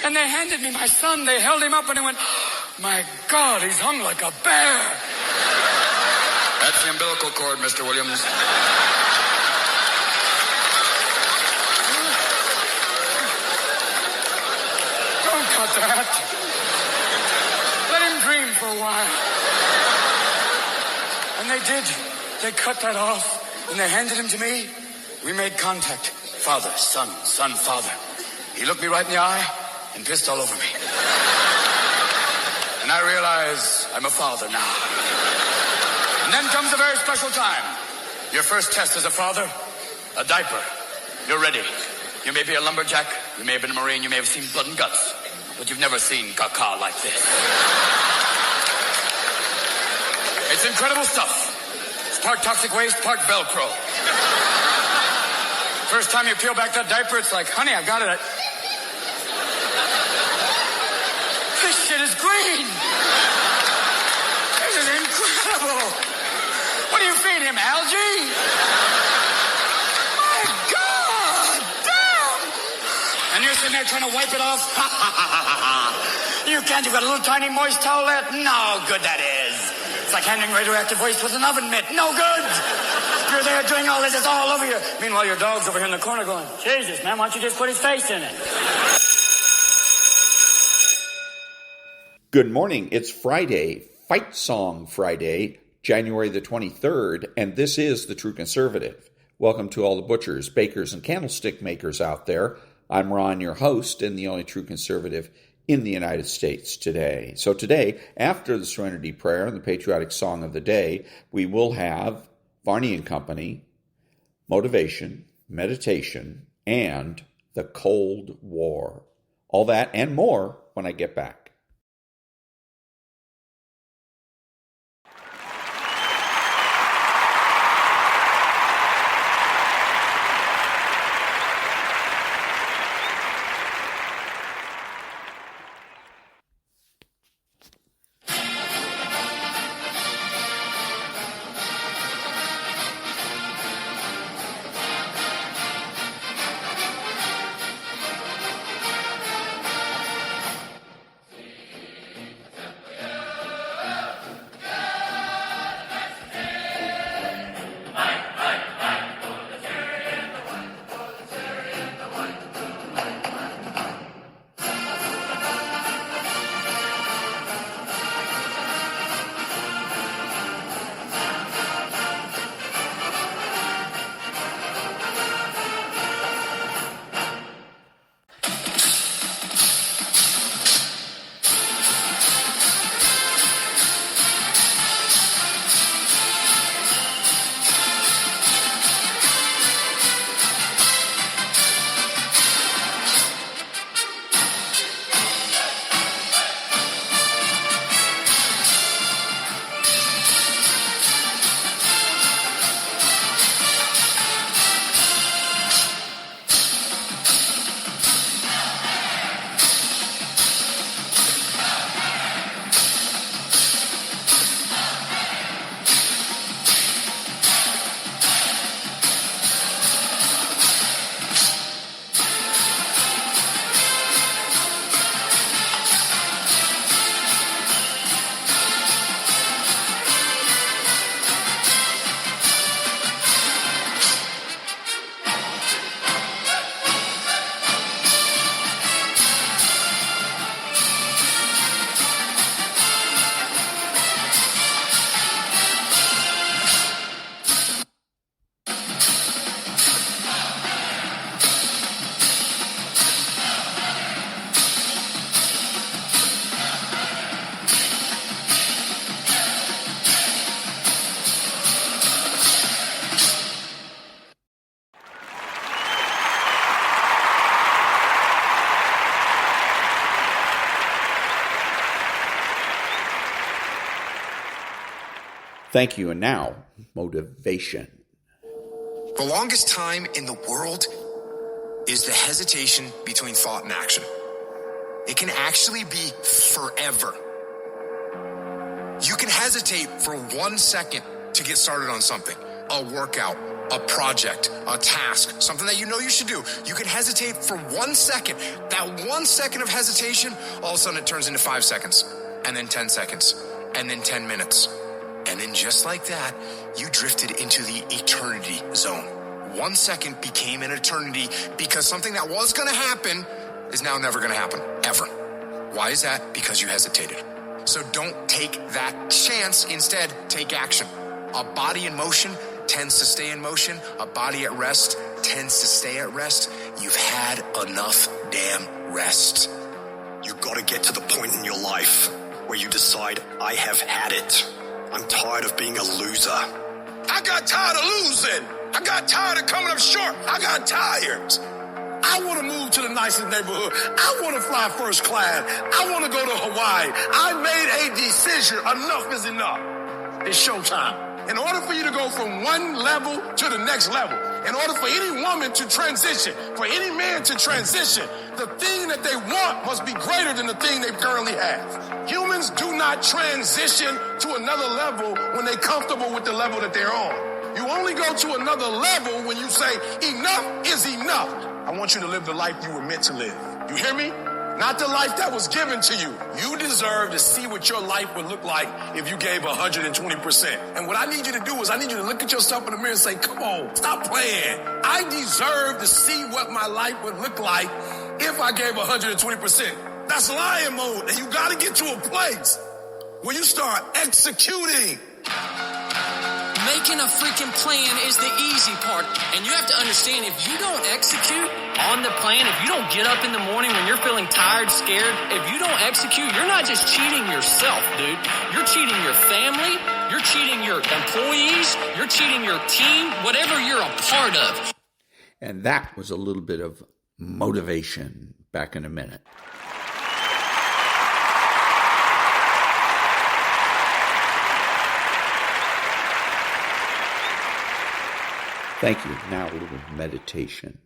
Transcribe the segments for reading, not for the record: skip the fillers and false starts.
And they handed me my son. They held him up and I went, my God, he's hung like a bear. That's the umbilical cord, Mr. Williams. Don't cut that. Let him dream for a while. And they did. They cut that off and they handed him to me. We made contact. Father, son, son, father. He looked me right in the eye and pissed all over me. And I realize I'm a father now. And then comes a very special time. Your first test as a father, a diaper. You're ready. You may be a lumberjack, you may have been a Marine, you may have seen blood and guts, but you've never seen caca like this. It's incredible stuff. It's part toxic waste, part Velcro. First time you peel back that diaper, it's like, honey, I've got it. This shit is green. This is incredible. What do you feed him, algae? My God, damn. And you're sitting there trying to wipe it off. You can't, you've got a little tiny moist towelette. No good that is. It's like handling radioactive waste with an oven mitt. No good. You're there doing all this, it's all over you. Meanwhile, your dog's over here in the corner going, Jesus, man, why don't you just put his face in it? Good morning. It's Friday, Fight Song Friday, January the 23rd, and this is The True Conservative. Welcome to all the butchers, bakers, and candlestick makers out there. I'm Ron, your host, and the only true conservative in the United States today. So today, after the Serenity Prayer and the patriotic song of the day, we will have Varney and Company, motivation, meditation, and the Cold War. All that and more when I get back. Thank you. And now, motivation. The longest time in the world is the hesitation between thought and action. It can actually be forever. You can hesitate for 1 second to get started on something, a workout, a project, a task, something that you know you should do. You can hesitate for 1 second. That 1 second of hesitation, all of a sudden it turns into 5 seconds, and then 10 seconds, and then 10 minutes. And then just like that, you drifted into the eternity zone. 1 second became an eternity because something that was going to happen is now never going to happen, ever. Why is that? Because you hesitated. So don't take that chance. Instead, take action. A body in motion tends to stay in motion. A body at rest tends to stay at rest. You've had enough damn rest. You gotta get to the point in your life where you decide, I have had it. I'm tired of being a loser. I got tired of losing. I got tired of coming up short. I got tired. I want to move to the nicest neighborhood. I want to fly first class. I want to go to Hawaii. I made a decision. Enough is enough. It's showtime. In order for you to go from one level to the next level, in order for any woman to transition, for any man to transition, the thing that they want must be greater than the thing they currently have. Humans do not transition to another level when they're comfortable with the level that they're on. You only go to another level when you say, enough is enough. I want you to live the life you were meant to live. You hear me? Not the life that was given to you. You deserve to see what your life would look like if you gave 120%. And what I need you to do is I need you to look at yourself in the mirror and say, come on, stop playing. I deserve to see what my life would look like if I gave 120%. That's lion mode. And you got to get to a place where you start executing. Making a freaking plan is the easy part. And you have to understand, if you don't execute on the plan, if you don't get up in the morning when you're feeling tired, scared, if you don't execute, you're not just cheating yourself, dude. You're cheating your family. You're cheating your employees. You're cheating your team, whatever you're a part of. And that was a little bit of motivation. Back in a minute. Thank you. Now a little meditation.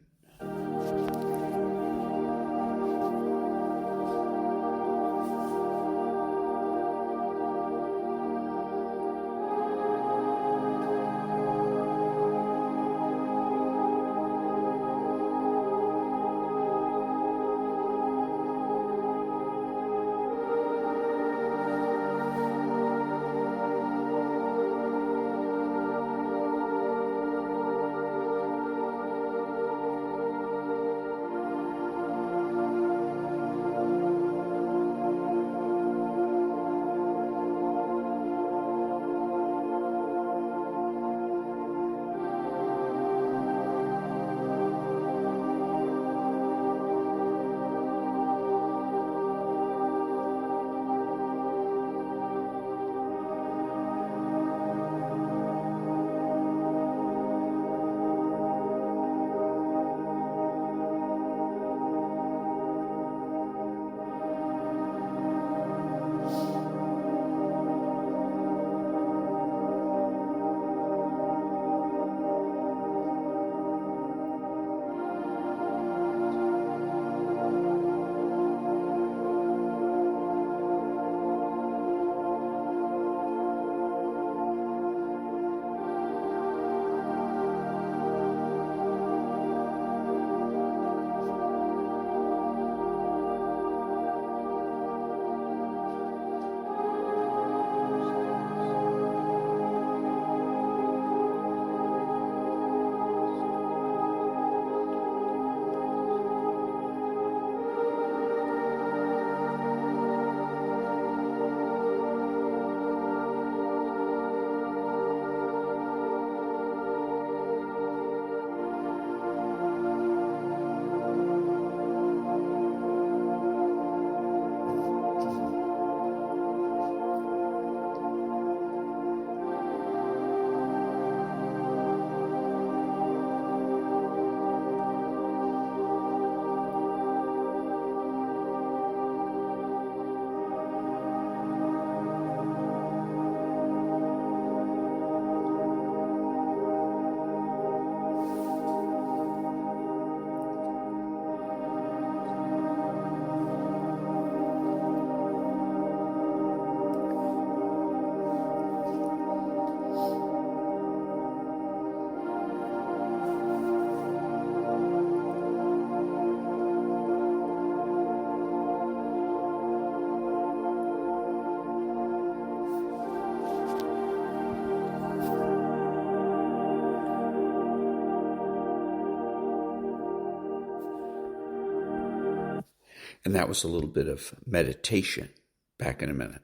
And that was a little bit of meditation. Back in a minute.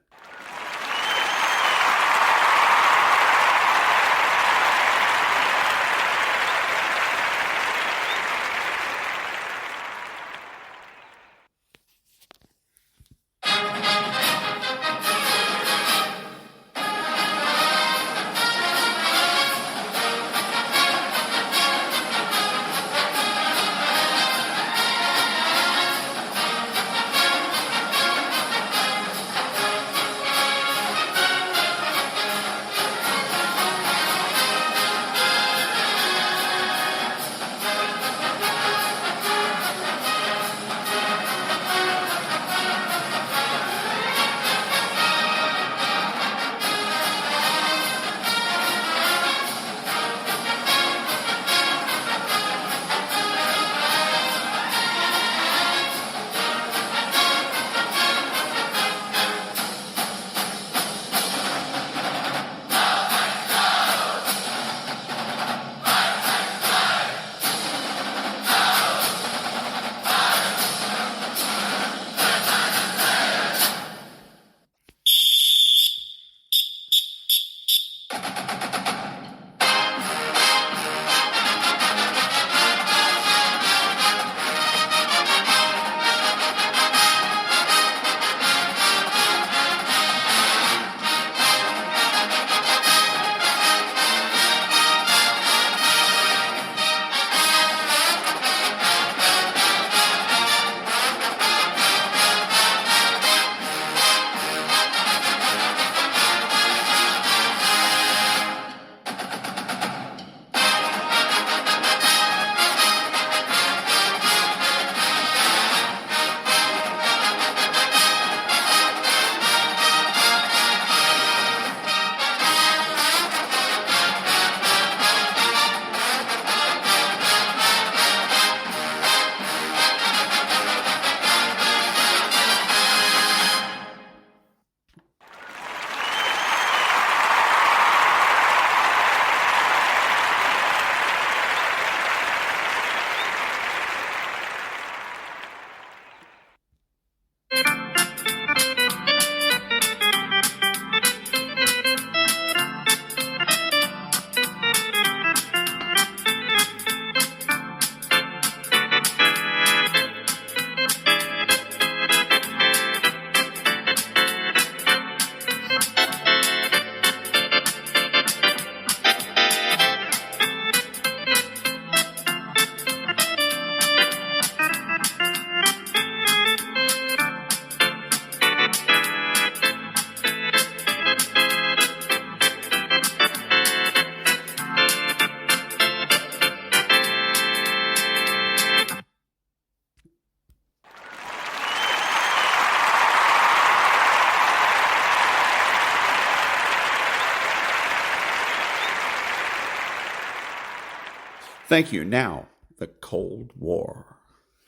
Thank you. Now, the Cold War.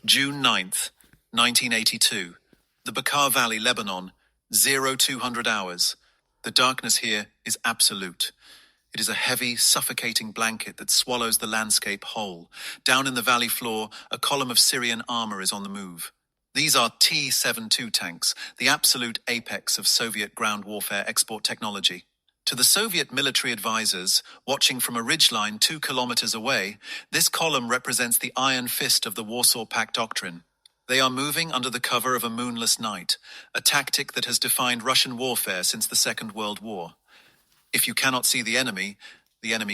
June 9th, 1982. The Bekaa Valley, Lebanon. 0200 hours. The darkness here is absolute. It is a heavy, suffocating blanket that swallows the landscape whole. Down in the valley floor, a column of Syrian armor is on the move. These are T-72 tanks, the absolute apex of Soviet ground warfare export technology. To the Soviet military advisors, watching from a ridgeline 2 kilometers away, this column represents the iron fist of the Warsaw Pact doctrine. They are moving under the cover of a moonless night, a tactic that has defined Russian warfare since the Second World War. If you cannot see the enemy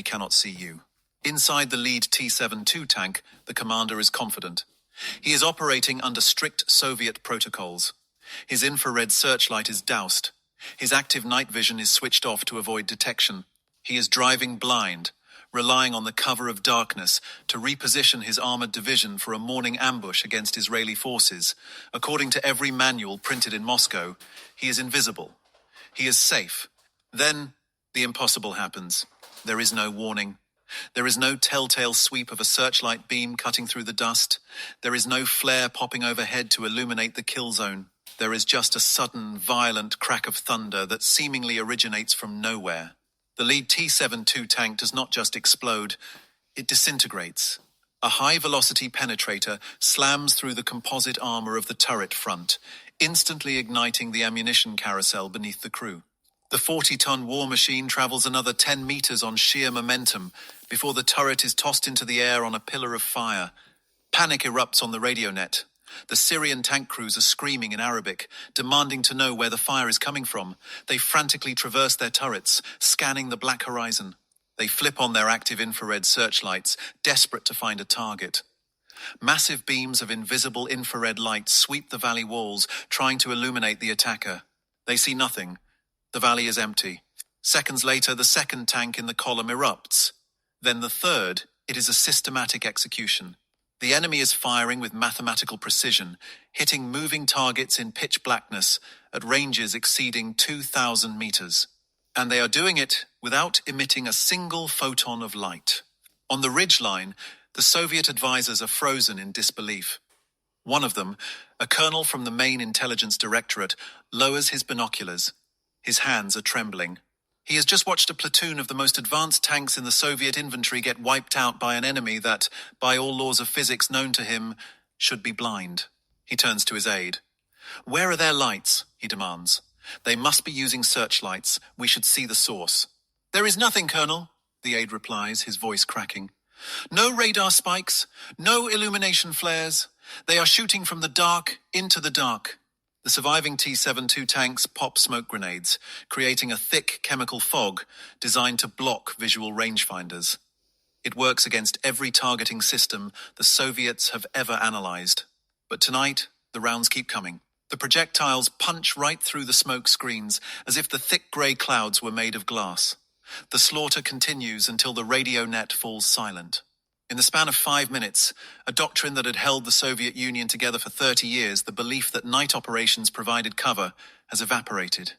cannot see you. Inside the lead T-72 tank, the commander is confident. He is operating under strict Soviet protocols. His infrared searchlight is doused. His active night vision is switched off to avoid detection. He is driving blind, relying on the cover of darkness to reposition his armored division for a morning ambush against Israeli forces. According to every manual printed in Moscow, he is invisible. He is safe. Then, the impossible happens. There is no warning. There is no telltale sweep of a searchlight beam cutting through the dust. There is no flare popping overhead to illuminate the kill zone. There is just a sudden, violent crack of thunder that seemingly originates from nowhere. The lead T-72 tank does not just explode, it disintegrates. A high-velocity penetrator slams through the composite armor of the turret front, instantly igniting the ammunition carousel beneath the crew. The 40-ton war machine travels another 10 meters on sheer momentum before the turret is tossed into the air on a pillar of fire. Panic erupts on the radio net. The Syrian tank crews are screaming in Arabic, demanding to know where the fire is coming from. They frantically traverse their turrets, scanning the black horizon. They flip on their active infrared searchlights, desperate to find a target. Massive beams of invisible infrared light sweep the valley walls, trying to illuminate the attacker. They see nothing. The valley is empty. Seconds later, the second tank in the column erupts. Then the third. It is a systematic execution. The enemy is firing with mathematical precision, hitting moving targets in pitch blackness at ranges exceeding 2,000 meters. And they are doing it without emitting a single photon of light. On the ridgeline, the Soviet advisors are frozen in disbelief. One of them, a colonel from the main intelligence directorate, lowers his binoculars. His hands are trembling. He has just watched a platoon of the most advanced tanks in the Soviet infantry get wiped out by an enemy that, by all laws of physics known to him, should be blind. He turns to his aide. "Where are their lights?" he demands. "They must be using searchlights. We should see the source." "There is nothing, Colonel," the aide replies, his voice cracking. "No radar spikes, no illumination flares. They are shooting from the dark into the dark." The surviving T-72 tanks pop smoke grenades, creating a thick chemical fog designed to block visual rangefinders. It works against every targeting system the Soviets have ever analyzed. But tonight, the rounds keep coming. The projectiles punch right through the smoke screens as if the thick grey clouds were made of glass. The slaughter continues until the radio net falls silent. In the span of 5 minutes, a doctrine that had held the Soviet Union together for 30 years, the belief that night operations provided cover, has evaporated.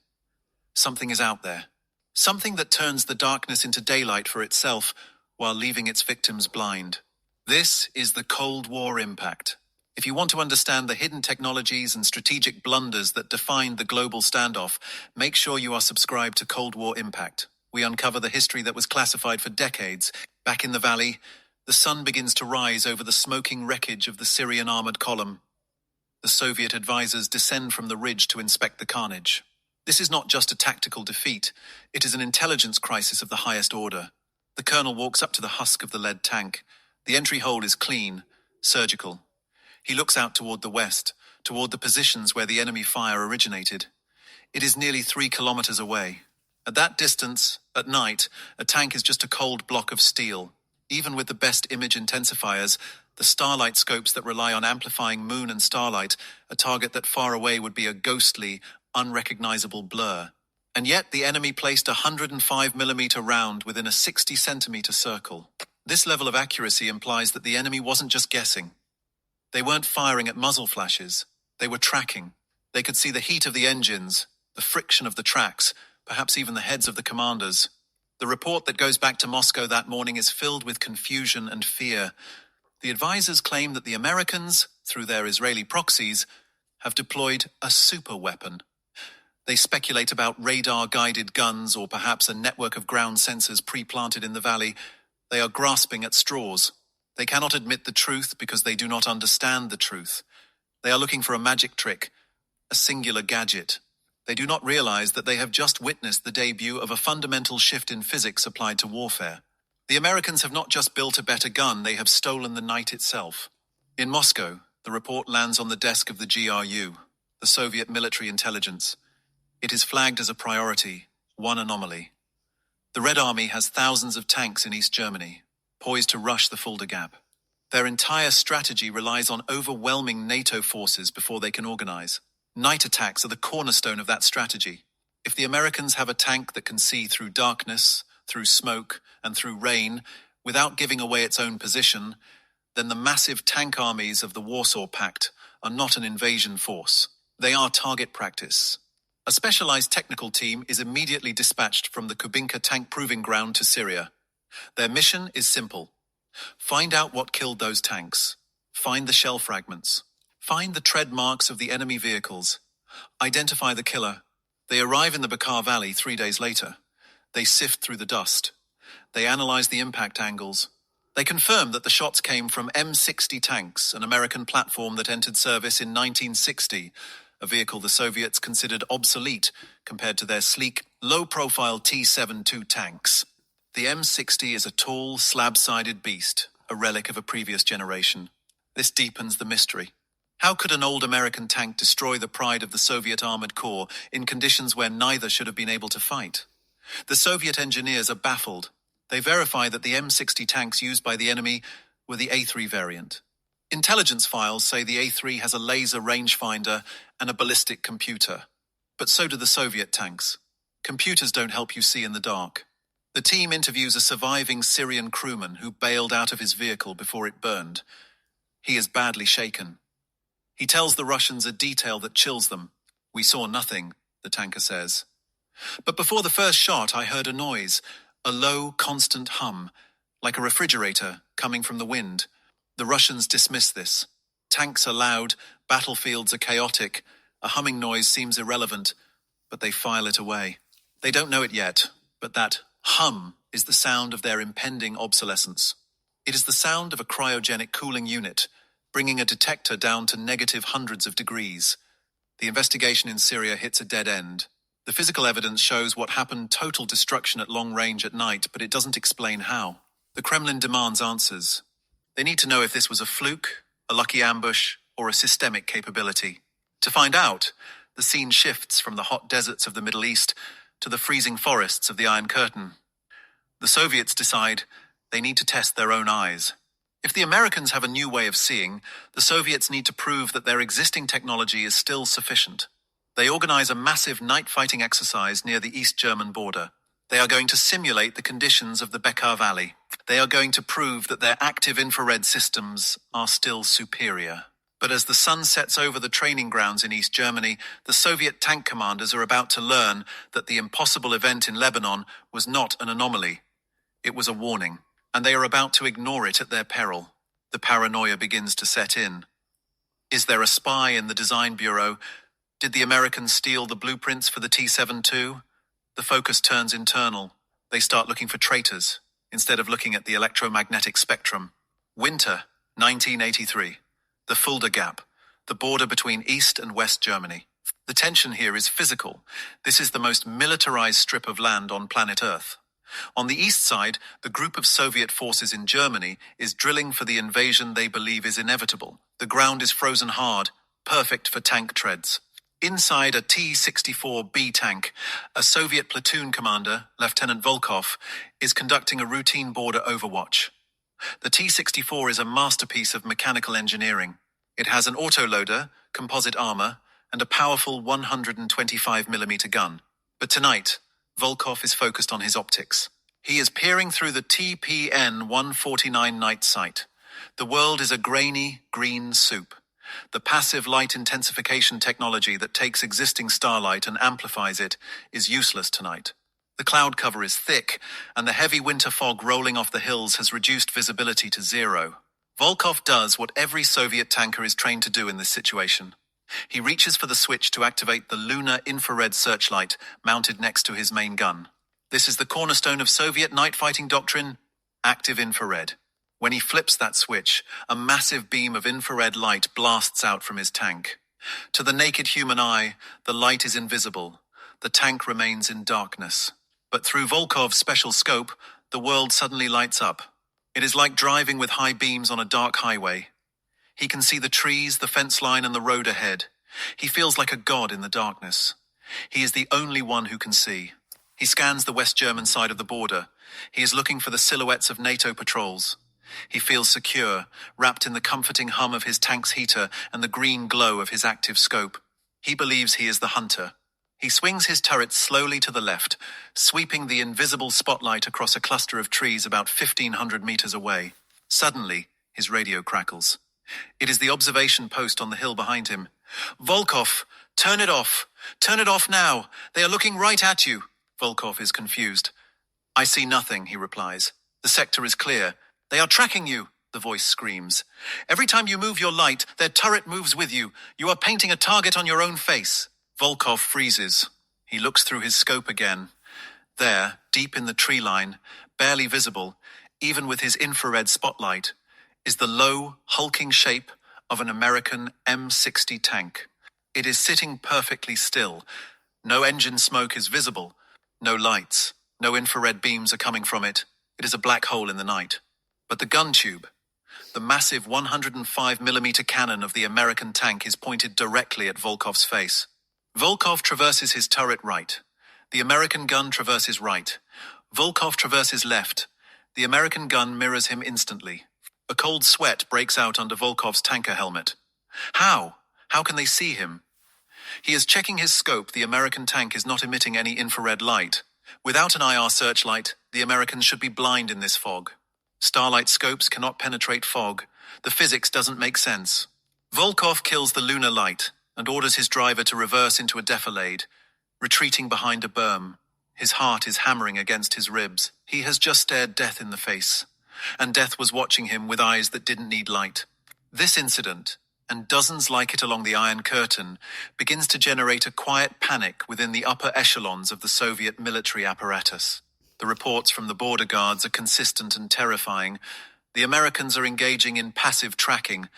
Something is out there. Something that turns the darkness into daylight for itself while leaving its victims blind. This is the Cold War impact. If you want to understand the hidden technologies and strategic blunders that defined the global standoff, make sure you are subscribed to Cold War Impact. We uncover the history that was classified for decades. Back in the valley, the sun begins to rise over the smoking wreckage of the Syrian armored column. The Soviet advisors descend from the ridge to inspect the carnage. This is not just a tactical defeat. It is an intelligence crisis of the highest order. The colonel walks up to the husk of the lead tank. The entry hole is clean, surgical. He looks out toward the west, toward the positions where the enemy fire originated. It is nearly 3 kilometers away. At that distance, at night, a tank is just a cold block of steel. Even with the best image intensifiers, the starlight scopes that rely on amplifying moon and starlight, a target that far away would be a ghostly, unrecognizable blur. And yet the enemy placed a 105mm round within a 60cm circle. This level of accuracy implies that the enemy wasn't just guessing. They weren't firing at muzzle flashes. They were tracking. They could see the heat of the engines, the friction of the tracks, perhaps even the heads of the commanders. The report that goes back to Moscow that morning is filled with confusion and fear. The advisors claim that the Americans, through their Israeli proxies, have deployed a super weapon. They speculate about radar-guided guns or perhaps a network of ground sensors pre-planted in the valley. They are grasping at straws. They cannot admit the truth because they do not understand the truth. They are looking for a magic trick, a singular gadget. They do not realize that they have just witnessed the debut of a fundamental shift in physics applied to warfare. The Americans have not just built a better gun, they have stolen the night itself. In Moscow, the report lands on the desk of the GRU, the Soviet military intelligence. It is flagged as a priority, one anomaly. The Red Army has thousands of tanks in East Germany, poised to rush the Fulda Gap. Their entire strategy relies on overwhelming NATO forces before they can organize. Night attacks are the cornerstone of that strategy. If the Americans have a tank that can see through darkness, through smoke, and through rain, without giving away its own position, then the massive tank armies of the Warsaw Pact are not an invasion force. They are target practice. A specialized technical team is immediately dispatched from the Kubinka tank proving ground to Syria. Their mission is simple. Find out what killed those tanks. Find the shell fragments. Find the tread marks of the enemy vehicles. Identify the killer. They arrive in the Bakar Valley 3 days later. They sift through the dust. They analyze the impact angles. They confirmed that the shots came from M60 tanks, an American platform that entered service in 1960, a vehicle the Soviets considered obsolete compared to their sleek, low-profile T-72 tanks. The M60 is a tall, slab-sided beast, a relic of a previous generation. This deepens the mystery. How could an old American tank destroy the pride of the Soviet Armored Corps in conditions where neither should have been able to fight? The Soviet engineers are baffled. They verify that the M60 tanks used by the enemy were the A3 variant. Intelligence files say the A3 has a laser rangefinder and a ballistic computer. But so do the Soviet tanks. Computers don't help you see in the dark. The team interviews a surviving Syrian crewman who bailed out of his vehicle before it burned. He is badly shaken. He tells the Russians a detail that chills them. "We saw nothing," the tanker says. "But before the first shot, I heard a noise, a low, constant hum, like a refrigerator coming from the wind." The Russians dismiss this. Tanks are loud, battlefields are chaotic, a humming noise seems irrelevant, but they file it away. They don't know it yet, but that hum is the sound of their impending obsolescence. It is the sound of a cryogenic cooling unit, bringing a detector down to negative hundreds of degrees. The investigation in Syria hits a dead end. The physical evidence shows what happened: total destruction at long range at night, but it doesn't explain how. The Kremlin demands answers. They need to know if this was a fluke, a lucky ambush, or a systemic capability. To find out, the scene shifts from the hot deserts of the Middle East to the freezing forests of the Iron Curtain. The Soviets decide they need to test their own eyes. If the Americans have a new way of seeing, the Soviets need to prove that their existing technology is still sufficient. They organize a massive night-fighting exercise near the East German border. They are going to simulate the conditions of the Bekaa Valley. They are going to prove that their active infrared systems are still superior. But as the sun sets over the training grounds in East Germany, the Soviet tank commanders are about to learn that the impossible event in Lebanon was not an anomaly. It was a warning, and they are about to ignore it at their peril. The paranoia begins to set in. Is there a spy in the design bureau? Did the Americans steal the blueprints for the T-72? The focus turns internal. They start looking for traitors, instead of looking at the electromagnetic spectrum. Winter, 1983. The Fulda Gap, the border between East and West Germany. The tension here is physical. This is the most militarized strip of land on planet Earth. On the east side, the group of Soviet forces in Germany is drilling for the invasion they believe is inevitable. The ground is frozen hard, perfect for tank treads. Inside a T-64B tank, a Soviet platoon commander, Lieutenant Volkov, is conducting a routine border overwatch. The T-64 is a masterpiece of mechanical engineering. It has an autoloader, composite armor, and a powerful 125mm gun. But tonight, Volkov is focused on his optics. He is peering through the TPN-149 night sight. The world is a grainy, green soup. The passive light intensification technology that takes existing starlight and amplifies it is useless tonight. The cloud cover is thick, and the heavy winter fog rolling off the hills has reduced visibility to zero. Volkov does what every Soviet tanker is trained to do in this situation. He reaches for the switch to activate the lunar infrared searchlight mounted next to his main gun. This is the cornerstone of Soviet night fighting doctrine: active infrared. When he flips that switch, a massive beam of infrared light blasts out from his tank. To the naked human eye, the light is invisible. The tank remains in darkness. But through Volkov's special scope, the world suddenly lights up. It is like driving with high beams on a dark highway. He can see the trees, the fence line, and the road ahead. He feels like a god in the darkness. He is the only one who can see. He scans the West German side of the border. He is looking for the silhouettes of NATO patrols. He feels secure, wrapped in the comforting hum of his tank's heater and the green glow of his active scope. He believes he is the hunter. He swings his turret slowly to the left, sweeping the invisible spotlight across a cluster of trees about 1,500 meters away. Suddenly, his radio crackles. It is the observation post on the hill behind him. "Volkov, turn it off. Turn it off now. They are looking right at you." Volkov is confused. "I see nothing," he replies. "The sector is clear. They are tracking you," the voice screams. "Every time you move your light, their turret moves with you. You are painting a target on your own face." Volkov freezes. He looks through his scope again. There, deep in the tree line, barely visible, even with his infrared spotlight, is the low, hulking shape of an American M60 tank. It is sitting perfectly still. No engine smoke is visible. No lights. No infrared beams are coming from it. It is a black hole in the night. But the gun tube, the massive 105mm cannon of the American tank, is pointed directly at Volkov's face. Volkov traverses his turret right. The American gun traverses right. Volkov traverses left. The American gun mirrors him instantly. A cold sweat breaks out under Volkov's tanker helmet. How? How can they see him? He is checking his scope. The American tank is not emitting any infrared light. Without an IR searchlight, the Americans should be blind in this fog. Starlight scopes cannot penetrate fog. The physics doesn't make sense. Volkov kills the lunar light and orders his driver to reverse into a defilade, retreating behind a berm. His heart is hammering against his ribs. He has just stared death in the face, and death was watching him with eyes that didn't need light. This incident, and dozens like it along the Iron Curtain, begins to generate a quiet panic within the upper echelons of the Soviet military apparatus. The reports from the border guards are consistent and terrifying. The Americans are engaging in passive tracking.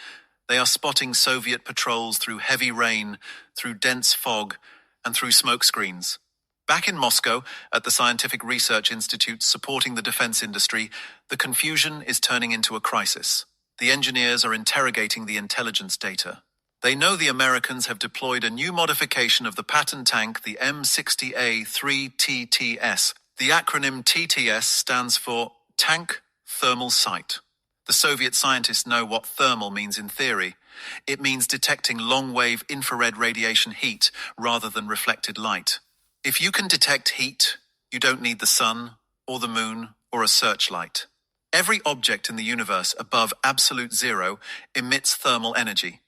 They are spotting Soviet patrols through heavy rain, through dense fog, and through smoke screens. Back in Moscow, at the scientific research institutes supporting the defense industry, the confusion is turning into a crisis. The engineers are interrogating the intelligence data. They know the Americans have deployed a new modification of the Patton tank, the M60A3TTS. The acronym TTS stands for Tank Thermal Sight. The Soviet scientists know what thermal means in theory. It means detecting long-wave infrared radiation heat rather than reflected light. If you can detect heat, you don't need the sun or the moon or a searchlight. Every object in the universe above absolute zero emits thermal energy.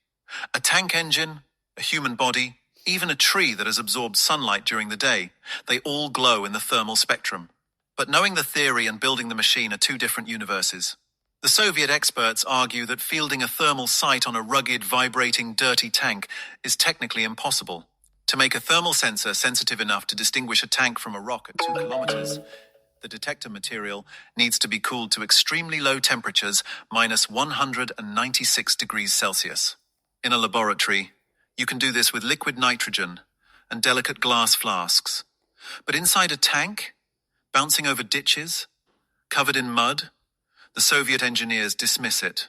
A tank engine, a human body, even a tree that has absorbed sunlight during the day, they all glow in the thermal spectrum. But knowing the theory and building the machine are two different universes. The Soviet experts argue that fielding a thermal sight on a rugged, vibrating, dirty tank is technically impossible. To make a thermal sensor sensitive enough to distinguish a tank from a rock at 2 kilometers, the detector material needs to be cooled to extremely low temperatures, minus 196 degrees Celsius. In a laboratory, you can do this with liquid nitrogen and delicate glass flasks. But inside a tank, bouncing over ditches, covered in mud, the Soviet engineers dismiss it.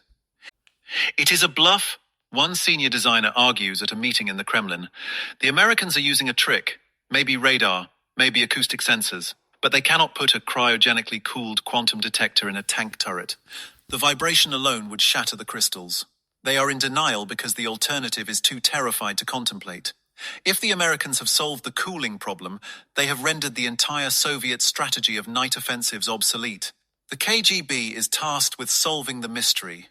It is a bluff, one senior designer argues at a meeting in the Kremlin. The Americans are using a trick, maybe radar, maybe acoustic sensors, but they cannot put a cryogenically cooled quantum detector in a tank turret. The vibration alone would shatter the crystals. They are in denial because the alternative is too terrified to contemplate. If the Americans have solved the cooling problem, they have rendered the entire Soviet strategy of night offensives obsolete. The KGB is tasked with solving the mystery.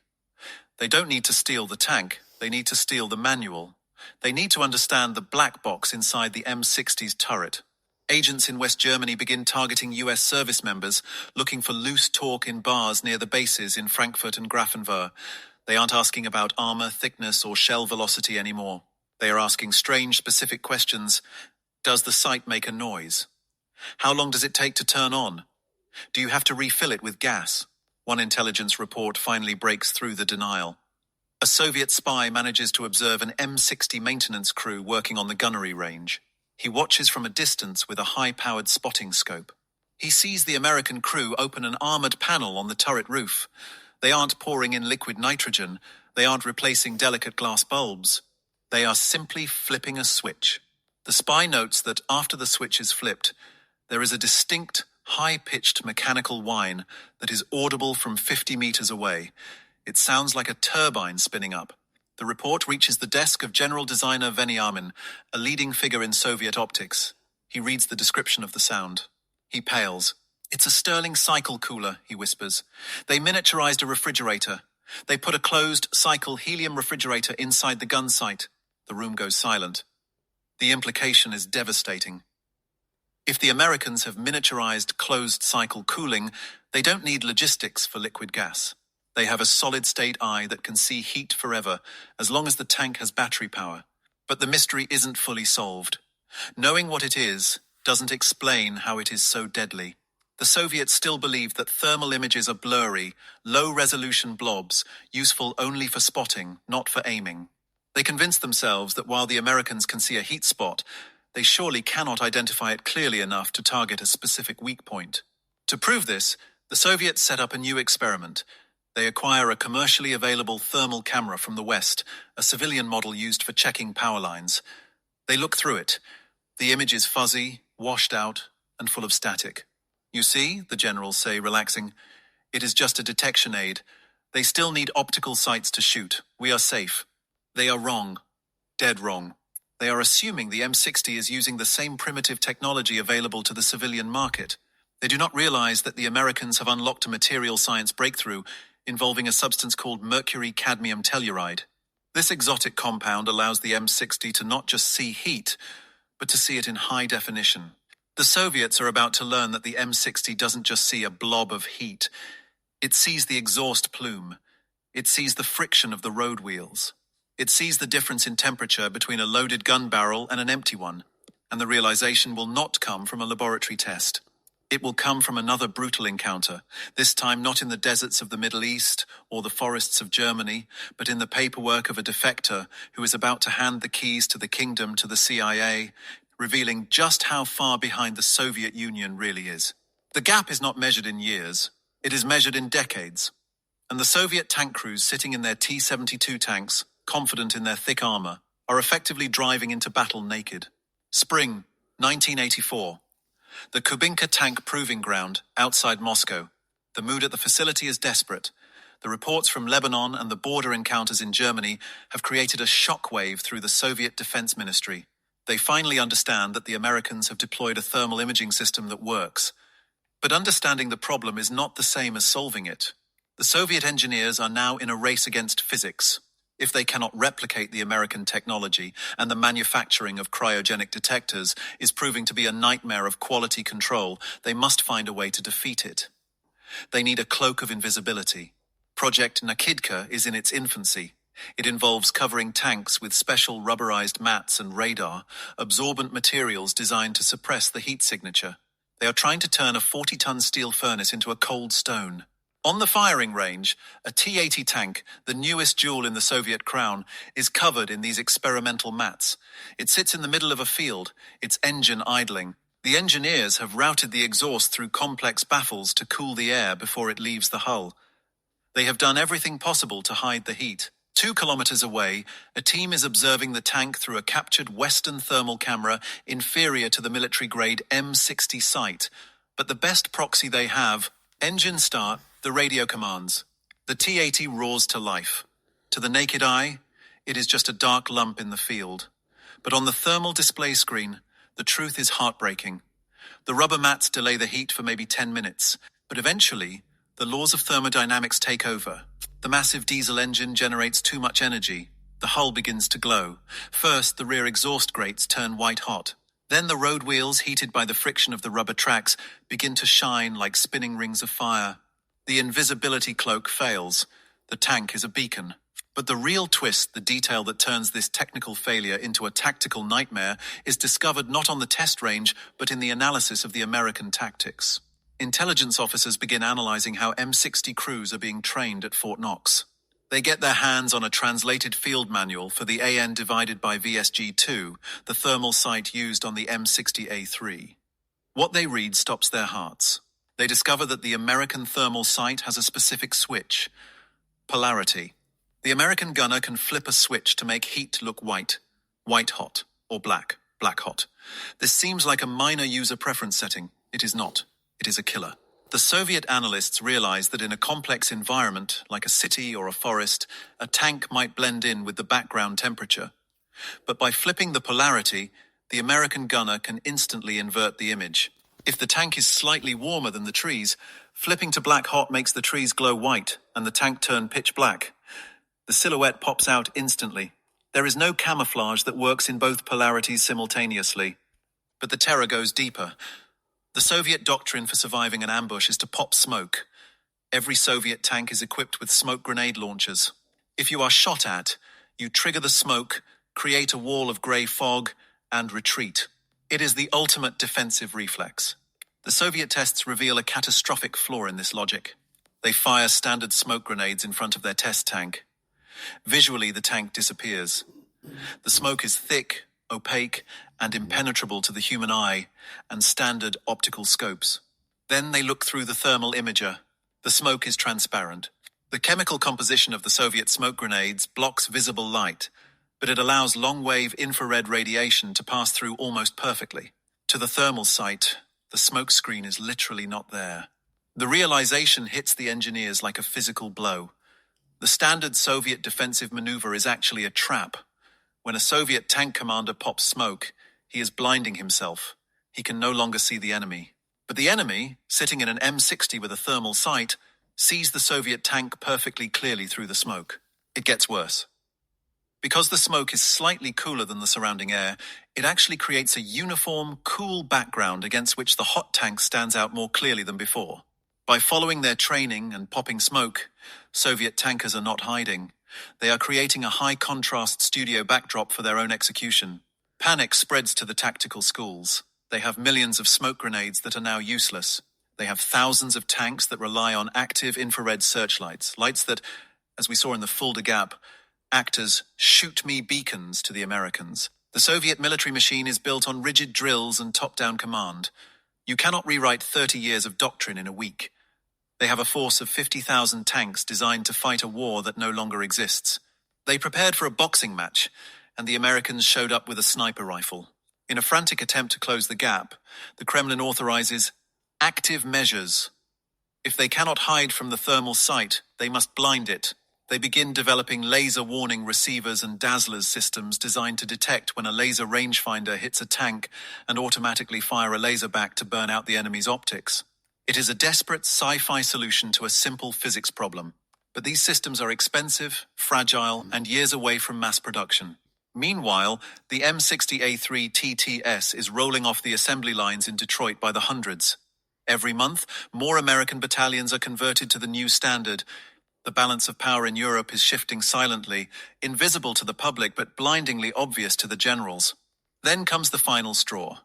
They don't need to steal the tank, they need to steal the manual. They need to understand the black box inside the M60's turret. Agents in West Germany begin targeting US service members, looking for loose talk in bars near the bases in Frankfurt and Grafenwöhr. They aren't asking about armor, thickness, or shell velocity anymore. They are asking strange, specific questions. Does the sight make a noise? How long does it take to turn on? Do you have to refill it with gas? One intelligence report finally breaks through the denial. A Soviet spy manages to observe an M60 maintenance crew working on the gunnery range. He watches from a distance with a high-powered spotting scope. He sees the American crew open an armored panel on the turret roof. They aren't pouring in liquid nitrogen. They aren't replacing delicate glass bulbs. They are simply flipping a switch. The spy notes that after the switch is flipped, there is a distinct, high-pitched mechanical whine that is audible from 50 meters away. It sounds like a turbine spinning up. The report reaches the desk of General Designer Veniamin, a leading figure in Soviet optics. He reads the description of the sound. He pales. "It's a Stirling cycle cooler," he whispers. "They miniaturized a refrigerator. They put a closed cycle helium refrigerator inside the gun sight." The room goes silent. The implication is devastating. If the Americans have miniaturized closed-cycle cooling, they don't need logistics for liquid gas. They have a solid-state eye that can see heat forever, as long as the tank has battery power. But the mystery isn't fully solved. Knowing what it is doesn't explain how it is so deadly. The Soviets still believed that thermal images are blurry, low-resolution blobs, useful only for spotting, not for aiming. They convinced themselves that while the Americans can see a heat spot, they surely cannot identify it clearly enough to target a specific weak point. To prove this, the Soviets set up a new experiment. They acquire a commercially available thermal camera from the West, a civilian model used for checking power lines. They look through it. The image is fuzzy, washed out, and full of static. "You see," the generals say, relaxing, "it is just a detection aid. They still need optical sights to shoot. We are safe." They are wrong. Dead wrong. They are assuming the M60 is using the same primitive technology available to the civilian market. They do not realize that the Americans have unlocked a material science breakthrough involving a substance called mercury-cadmium telluride. This exotic compound allows the M60 to not just see heat, but to see it in high definition. The Soviets are about to learn that the M60 doesn't just see a blob of heat. It sees the exhaust plume. It sees the friction of the road wheels. It sees the difference in temperature between a loaded gun barrel and an empty one. And the realization will not come from a laboratory test. It will come from another brutal encounter, this time not in the deserts of the Middle East or the forests of Germany, but in the paperwork of a defector who is about to hand the keys to the kingdom to the CIA, revealing just how far behind the Soviet Union really is. The gap is not measured in years, it is measured in decades. And the Soviet tank crews sitting in their T-72 tanks, confident in their thick armor, are effectively driving into battle naked. Spring, 1984. The Kubinka tank proving ground, outside Moscow. The mood at the facility is desperate. The reports from Lebanon and the border encounters in Germany have created a shockwave through the Soviet Defense Ministry. They finally understand that the Americans have deployed a thermal imaging system that works. But understanding the problem is not the same as solving it. The Soviet engineers are now in a race against physics. If they cannot replicate the American technology, and the manufacturing of cryogenic detectors is proving to be a nightmare of quality control, they must find a way to defeat it. They need a cloak of invisibility. Project Nakidka is in its infancy. It involves covering tanks with special rubberized mats and radar, absorbent materials designed to suppress the heat signature. They are trying to turn a 40-ton steel furnace into a cold stone. On the firing range, a T-80 tank, the newest jewel in the Soviet crown, is covered in these experimental mats. It sits in the middle of a field, its engine idling. The engineers have routed the exhaust through complex baffles to cool the air before it leaves the hull. They have done everything possible to hide the heat. 2 kilometers away, a team is observing the tank through a captured Western thermal camera inferior to the military-grade M60 sight. But the best proxy they have, engine start, the radio commands. The T-80 roars to life. To the naked eye, it is just a dark lump in the field. But on the thermal display screen, the truth is heartbreaking. The rubber mats delay the heat for maybe 10 minutes, but eventually, the laws of thermodynamics take over. The massive diesel engine generates too much energy. The hull begins to glow. First, the rear exhaust grates turn white hot. Then the road wheels, heated by the friction of the rubber tracks, begin to shine like spinning rings of fire. The invisibility cloak fails. The tank is a beacon. But the real twist, the detail that turns this technical failure into a tactical nightmare, is discovered not on the test range, but in the analysis of the American tactics. Intelligence officers begin analyzing how M60 crews are being trained at Fort Knox. They get their hands on a translated field manual for the AN divided by VSG-2, the thermal sight used on the M60A3. What they read stops their hearts. They discover that the American thermal sight has a specific switch. Polarity. The American gunner can flip a switch to make heat look white, white hot, or black, black hot. This seems like a minor user preference setting. It is not. It is a killer. The Soviet analysts realize that in a complex environment, like a city or a forest, a tank might blend in with the background temperature. But by flipping the polarity, the American gunner can instantly invert the image. If the tank is slightly warmer than the trees, flipping to black hot makes the trees glow white and the tank turn pitch black. The silhouette pops out instantly. There is no camouflage that works in both polarities simultaneously. But the terror goes deeper. The Soviet doctrine for surviving an ambush is to pop smoke. Every Soviet tank is equipped with smoke grenade launchers. If you are shot at, you trigger the smoke, create a wall of grey fog, and retreat. It is the ultimate defensive reflex. The Soviet tests reveal a catastrophic flaw in this logic. They fire standard smoke grenades in front of their test tank. Visually, the tank disappears. The smoke is thick, opaque, and impenetrable to the human eye and standard optical scopes. Then they look through the thermal imager. The smoke is transparent. The chemical composition of the Soviet smoke grenades blocks visible light, but it allows long-wave infrared radiation to pass through almost perfectly. To the thermal sight, the smoke screen is literally not there. The realization hits the engineers like a physical blow. The standard Soviet defensive maneuver is actually a trap. When a Soviet tank commander pops smoke, he is blinding himself. He can no longer see the enemy. But the enemy, sitting in an M60 with a thermal sight, sees the Soviet tank perfectly clearly through the smoke. It gets worse. Because the smoke is slightly cooler than the surrounding air, it actually creates a uniform, cool background against which the hot tank stands out more clearly than before. By following their training and popping smoke, Soviet tankers are not hiding. They are creating a high-contrast studio backdrop for their own execution. Panic spreads to the tactical schools. They have millions of smoke grenades that are now useless. They have thousands of tanks that rely on active infrared searchlights, lights that, as we saw in the Fulda Gap, act as shoot-me beacons to the Americans. The Soviet military machine is built on rigid drills and top-down command. You cannot rewrite 30 years of doctrine in a week. They have a force of 50,000 tanks designed to fight a war that no longer exists. They prepared for a boxing match, and the Americans showed up with a sniper rifle. In a frantic attempt to close the gap, the Kremlin authorizes active measures. If they cannot hide from the thermal sight, they must blind it. They begin developing laser warning receivers and dazzlers systems designed to detect when a laser rangefinder hits a tank and automatically fire a laser back to burn out the enemy's optics. It is a desperate sci-fi solution to a simple physics problem. But these systems are expensive, fragile, and years away from mass production. Meanwhile, the M60A3 TTS is rolling off the assembly lines in Detroit by the hundreds. Every month, more American battalions are converted to the new standard. The balance of power in Europe is shifting silently, invisible to the public but blindingly obvious to the generals. Then comes the final straw.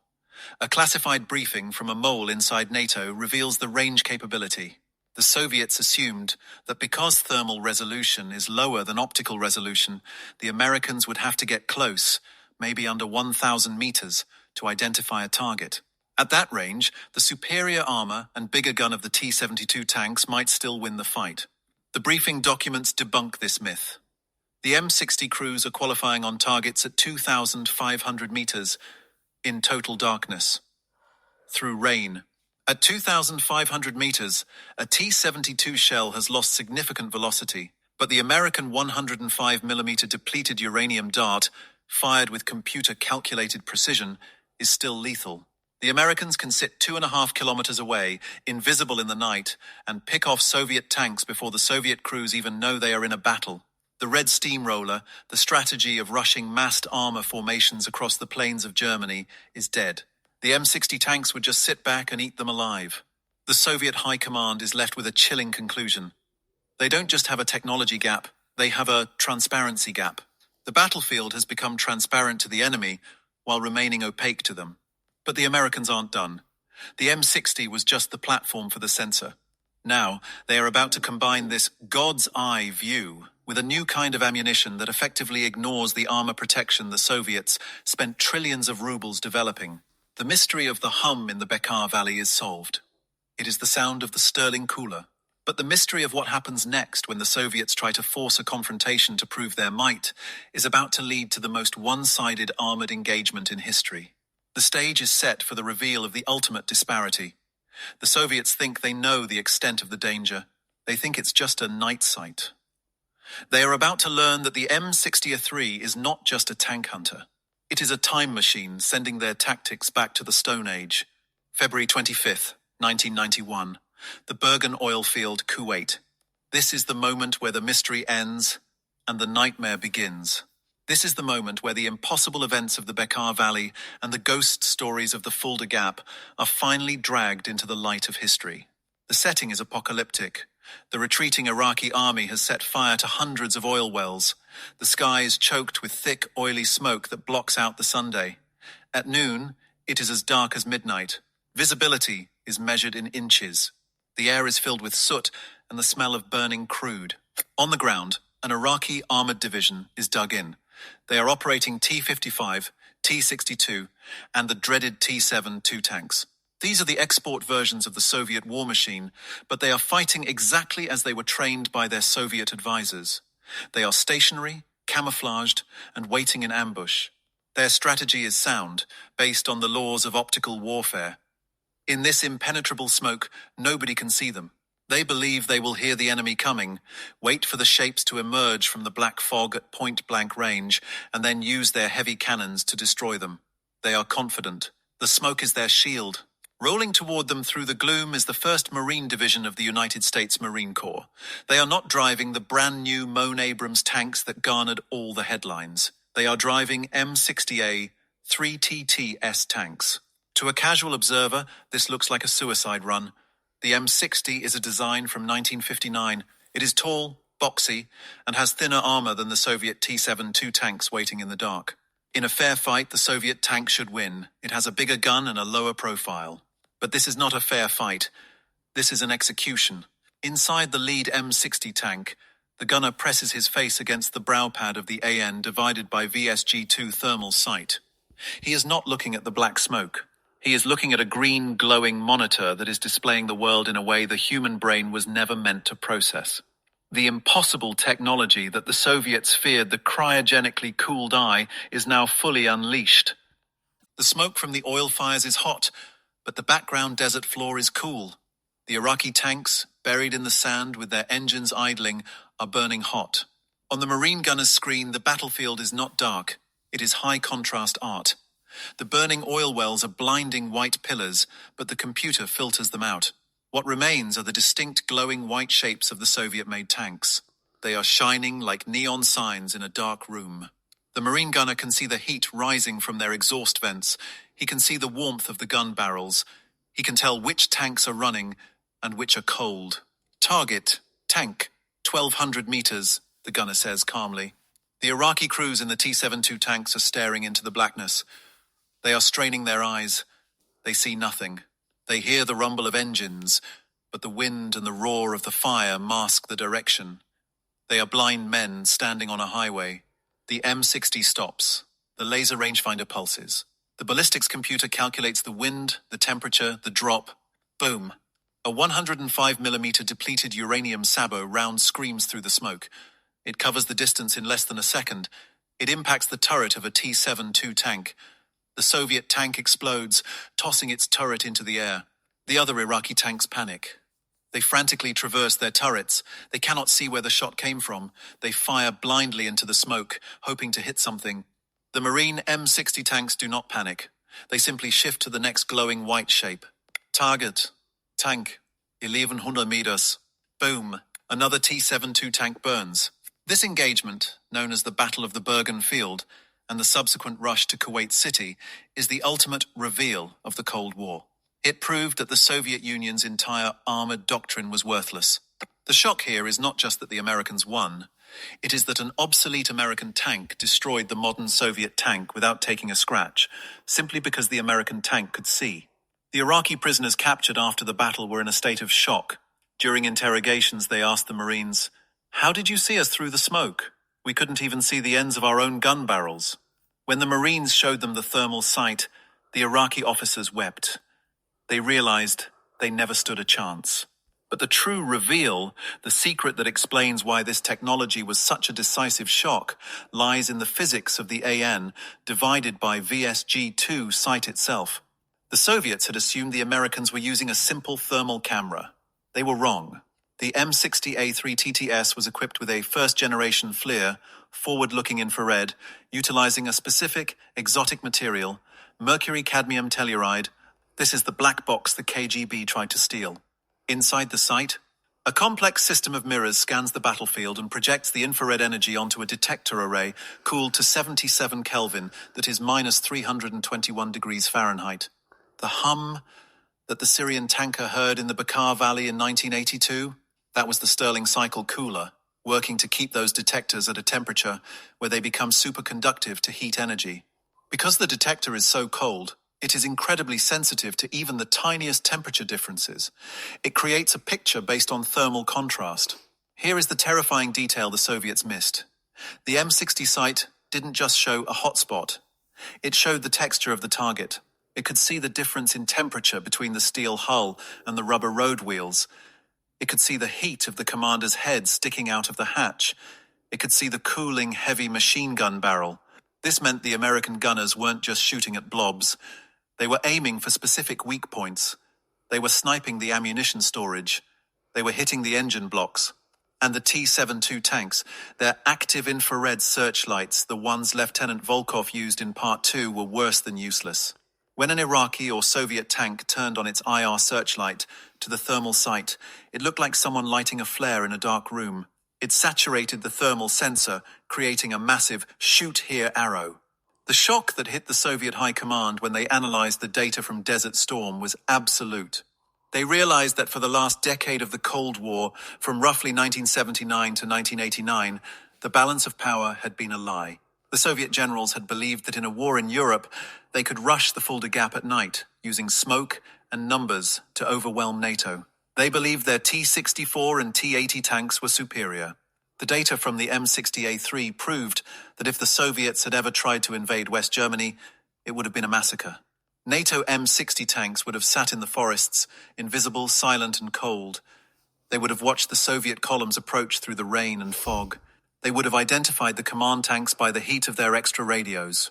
A classified briefing from a mole inside NATO reveals the range capability. The Soviets assumed that because thermal resolution is lower than optical resolution, the Americans would have to get close, maybe under 1,000 meters, to identify a target. At that range, the superior armor and bigger gun of the T-72 tanks might still win the fight. The briefing documents debunk this myth. The M60 crews are qualifying on targets at 2,500 meters in total darkness, through rain. At 2,500 meters, a T-72 shell has lost significant velocity, but the American 105mm depleted uranium dart, fired with computer-calculated precision, is still lethal. The Americans can sit 2.5 kilometers away, invisible in the night, and pick off Soviet tanks before the Soviet crews even know they are in a battle. The Red Steamroller, the strategy of rushing massed armor formations across the plains of Germany, is dead. The M60 tanks would just sit back and eat them alive. The Soviet High Command is left with a chilling conclusion. They don't just have a technology gap, they have a transparency gap. The battlefield has become transparent to the enemy while remaining opaque to them. But the Americans aren't done. The M60 was just the platform for the sensor. Now, they are about to combine this God's eye view with a new kind of ammunition that effectively ignores the armor protection the Soviets spent trillions of rubles developing. The mystery of the hum in the Bekaa Valley is solved. It is the sound of the Sterling cooler. But the mystery of what happens next when the Soviets try to force a confrontation to prove their might is about to lead to the most one-sided armored engagement in history. The stage is set for the reveal of the ultimate disparity. The Soviets think they know the extent of the danger. They think it's just a night sight. They are about to learn that the M60A3 is not just a tank hunter. It is a time machine sending their tactics back to the Stone Age. February 25th, 1991. The Bergen oil field, Kuwait. This is the moment where the mystery ends and the nightmare begins. This is the moment where the impossible events of the Bekaa Valley and the ghost stories of the Fulda Gap are finally dragged into the light of history. The setting is apocalyptic. The retreating Iraqi army has set fire to hundreds of oil wells. The sky is choked with thick, oily smoke that blocks out the Sunday. At noon, it is as dark as midnight. Visibility, is measured in inches. The air is filled with soot and the smell of burning crude. On the ground, an Iraqi armored division is dug in. They are operating T-55, T-62, and the dreaded T-72 tanks. These are the export versions of the Soviet war machine, but they are fighting exactly as they were trained by their Soviet advisors. They are stationary, camouflaged, and waiting in ambush. Their strategy is sound, based on the laws of optical warfare. In this impenetrable smoke, nobody can see them. They believe they will hear the enemy coming, wait for the shapes to emerge from the black fog at point-blank range, and then use their heavy cannons to destroy them. They are confident. The smoke is their shield. Rolling toward them through the gloom is the 1st Marine Division of the United States Marine Corps. They are not driving the brand-new Moan Abrams tanks that garnered all the headlines. They are driving M60A 3TTS tanks. To a casual observer, this looks like a suicide run. The M60 is a design from 1959. It is tall, boxy, and has thinner armor than the Soviet T-72 tanks waiting in the dark. In a fair fight, the Soviet tank should win. It has a bigger gun and a lower profile. But this is not a fair fight. This is an execution. Inside the lead M60 tank, the gunner presses his face against the brow pad of the AN divided by VSG-2 thermal sight. He is not looking at the black smoke. He is looking at a green glowing monitor that is displaying the world in a way the human brain was never meant to process. The impossible technology that the Soviets feared, the cryogenically cooled eye, is now fully unleashed. The smoke from the oil fires is hot, but the background desert floor is cool. The Iraqi tanks, buried in the sand with their engines idling, are burning hot. On the Marine gunner's screen, the battlefield is not dark. It is high-contrast art. The burning oil wells are blinding white pillars, but the computer filters them out. What remains are the distinct glowing white shapes of the Soviet-made tanks. They are shining like neon signs in a dark room. The Marine gunner can see the heat rising from their exhaust vents. He can see the warmth of the gun barrels. He can tell which tanks are running and which are cold. Target, tank, 1,200 meters, the gunner says calmly. The Iraqi crews in the T-72 tanks are staring into the blackness. They are straining their eyes. They see nothing. They hear the rumble of engines, but the wind and the roar of the fire mask the direction. They are blind men standing on a highway. The M60 stops. The laser rangefinder pulses. The ballistics computer calculates the wind, the temperature, the drop. Boom. A 105mm depleted uranium sabot round screams through the smoke. It covers the distance in less than a second. It impacts the turret of a T-72 tank. The Soviet tank explodes, tossing its turret into the air. The other Iraqi tanks panic. They frantically traverse their turrets. They cannot see where the shot came from. They fire blindly into the smoke, hoping to hit something. The Marine M60 tanks do not panic. They simply shift to the next glowing white shape. Target. Tank. 1,100 meters. Boom. Another T-72 tank burns. This engagement, known as the Battle of the Bergen Field, and the subsequent rush to Kuwait City, is the ultimate reveal of the Cold War. It proved that the Soviet Union's entire armored doctrine was worthless. The shock here is not just that the Americans won. It is that an obsolete American tank destroyed the modern Soviet tank without taking a scratch, simply because the American tank could see. The Iraqi prisoners captured after the battle were in a state of shock. During interrogations, they asked the Marines, "How did you see us through the smoke? We couldn't even see the ends of our own gun barrels." When the Marines showed them the thermal sight, the Iraqi officers wept. They realized they never stood a chance. But the true reveal, the secret that explains why this technology was such a decisive shock, lies in the physics of the AN divided by VSG-2 sight itself. The Soviets had assumed the Americans were using a simple thermal camera. They were wrong. The M60A3 was equipped with a first-generation FLIR, forward-looking infrared, utilizing a specific, exotic material, mercury-cadmium telluride. This is the black box the KGB tried to steal. Inside the sight, a complex system of mirrors scans the battlefield and projects the infrared energy onto a detector array cooled to 77 Kelvin, that is minus 321 degrees Fahrenheit. The hum that the Syrian tanker heard in the Bekaa Valley in 1982, that was the Stirling cycle cooler, working to keep those detectors at a temperature where they become superconductive to heat energy. Because the detector is so cold, It is incredibly sensitive to even the tiniest temperature differences. It creates a picture based on thermal contrast. Here is the terrifying detail the Soviets missed. The M60 sight didn't just show a hotspot. It showed the texture of the target. It could see the difference in temperature between the steel hull and the rubber road wheels. It could see the heat of the commander's head sticking out of the hatch. It could see the cooling, heavy machine gun barrel. This meant the American gunners weren't just shooting at blobs. They were aiming for specific weak points. They were sniping the ammunition storage. They were hitting the engine blocks. And the T-72 tanks, their active infrared searchlights, the ones Lieutenant Volkov used in Part 2, were worse than useless. When an Iraqi or Soviet tank turned on its IR searchlight to the thermal sight, it looked like someone lighting a flare in a dark room. It saturated the thermal sensor, creating a massive shoot-here arrow. The shock that hit the Soviet High Command when they analyzed the data from Desert Storm was absolute. They realized that for the last decade of the Cold War, from roughly 1979 to 1989, the balance of power had been a lie. The Soviet generals had believed that in a war in Europe, they could rush the Fulda Gap at night, using smoke and numbers to overwhelm NATO. They believed their T-64 and T-80 tanks were superior. The data from the M60A3 proved that if the Soviets had ever tried to invade West Germany, it would have been a massacre. NATO M60 tanks would have sat in the forests, invisible, silent, and cold. They would have watched the Soviet columns approach through the rain and fog. They would have identified the command tanks by the heat of their extra radios.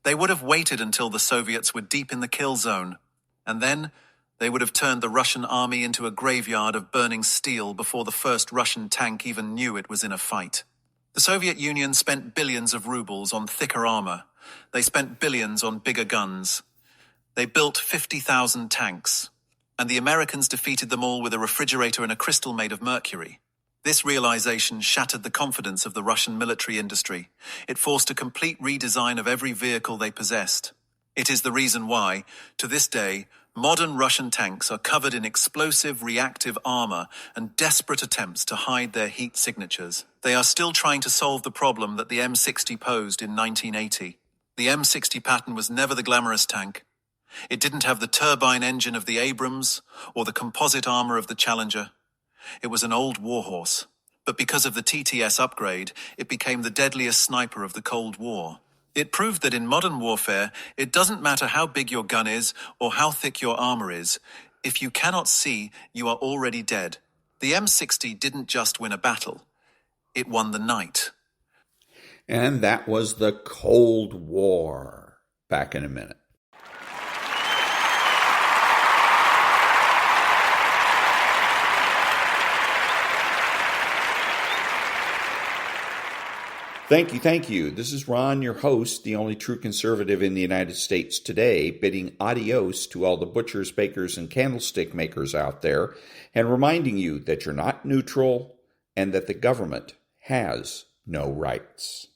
They would have waited until the Soviets were deep in the kill zone, and then they would have turned the Russian army into a graveyard of burning steel before the first Russian tank even knew it was in a fight. The Soviet Union spent billions of rubles on thicker armor. They spent billions on bigger guns. They built 50,000 tanks, and the Americans defeated them all with a refrigerator and a crystal made of mercury. This realization shattered the confidence of the Russian military industry. It forced a complete redesign of every vehicle they possessed. It is the reason why, to this day, modern Russian tanks are covered in explosive reactive armor and desperate attempts to hide their heat signatures. They are still trying to solve the problem that the M60 posed in 1980. The M60 pattern was never the glamorous tank. It didn't have the turbine engine of the Abrams or the composite armor of the Challenger. It was an old warhorse. But because of the TTS upgrade, it became the deadliest sniper of the Cold War. It proved that in modern warfare, it doesn't matter how big your gun is or how thick your armor is. If you cannot see, you are already dead. The M60 didn't just win a battle. It won the night. And that was the Cold War. Back in a minute. Thank you. This is Ron, your host, the only true conservative in the United States today, bidding adios to all the butchers, bakers, and candlestick makers out there, and reminding you that you're not neutral and that the government has no rights.